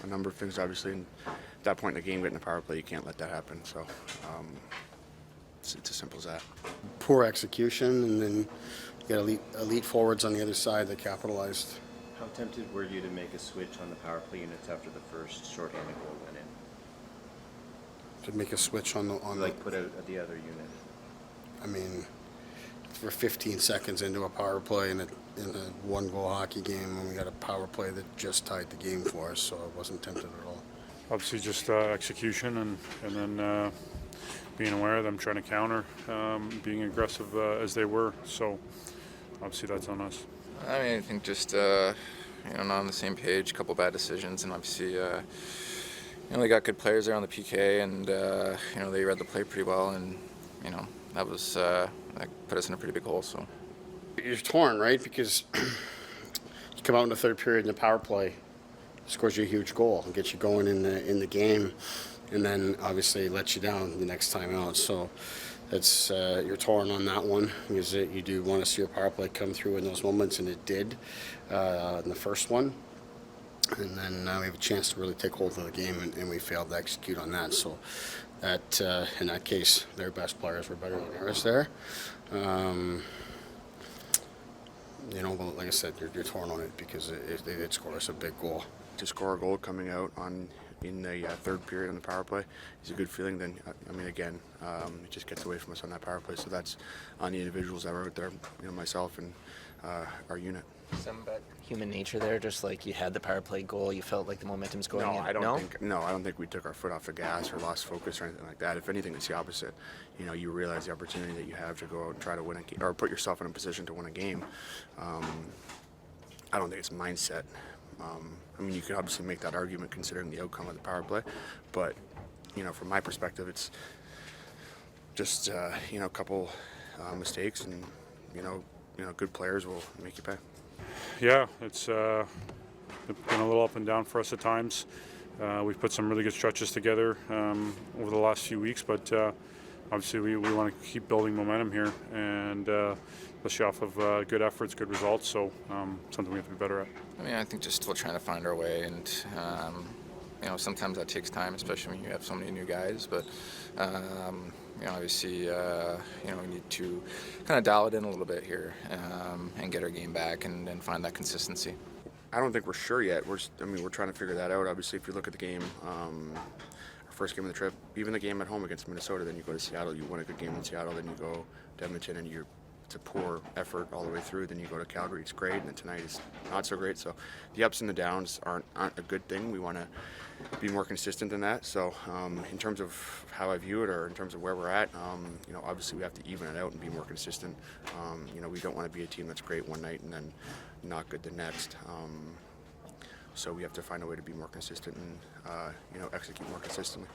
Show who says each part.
Speaker 1: a number of things, obviously. And at that point in the game, getting a power play, you can't let that happen. So it's as simple as that.
Speaker 2: Poor execution, and then you got elite forwards on the other side that capitalized.
Speaker 3: How tempted were you to make a switch on the power play units after the first shorthanded goal went in?
Speaker 2: To make a switch on
Speaker 3: Like put out the other unit?
Speaker 2: I mean, we're 15 seconds into a power play in a one-goal hockey game, and we got a power play that just tied the game for us, so I wasn't tempted at all.
Speaker 4: Obviously, just execution, and then being aware of them trying to counter, being aggressive as they were. So obviously, that's on us.
Speaker 5: I mean, I think just not on the same page. A couple bad decisions, and obviously, they got good players there on the PK, and they read the play pretty well, and that was that put us in a pretty big hole. So
Speaker 2: You're torn, right? Because you come out in the third period in the power play, scores you a huge goal and gets you going in the game, and then obviously lets you down the next time out. So that's you're torn on that one, because you do want to see your power play come through in those moments, and it did in the first one. And then we have a chance to really take hold of the game, and we failed to execute on that. So that in that case, their best players were better than ours there. But like I said, you're torn on it because they did score us a big goal.
Speaker 1: To score a goal coming out in the third period on the power play is a good feeling. Then, again, it just gets away from us on that power play. So that's on the individuals that were out there, myself and our unit.
Speaker 6: Some about human nature there, just like you had the power play goal, you felt like the momentum's going in.
Speaker 1: I don't think we took our foot off the gas or lost focus or anything like that. If anything, it's the opposite. You realize the opportunity that you have to go out and try to win a game, or put yourself in a position to win a game. I don't think it's mindset. You could obviously make that argument considering the outcome of the power play, but from my perspective, it's just a couple mistakes, and good players will make you pay.
Speaker 4: Yeah, it's been a little up and down for us at times. We've put some really good stretches together over the last few weeks, but obviously we want to keep building momentum here, and especially off of good efforts, good results. So something we have to be better at.
Speaker 5: I think just still trying to find our way, and sometimes that takes time, especially when you have so many new guys. But obviously, we need to kind of dial it in a little bit here and get our game back and find that consistency.
Speaker 1: I don't think we're sure yet. We're trying to figure that out. Obviously, if you look at the game, our first game of the trip, even the game at home against Minnesota, then you go to Seattle, you win a good game in Seattle, then you go to Edmonton, and it's a poor effort all the way through. Then you go to Calgary, it's great, and then tonight is not so great. So the ups and the downs aren't a good thing. We want to be more consistent than that. So in terms of how I view it, or in terms of where we're at, obviously we have to even it out and be more consistent. We don't want to be a team that's great one night and then not good the next. So we have to find a way to be more consistent and execute more consistently.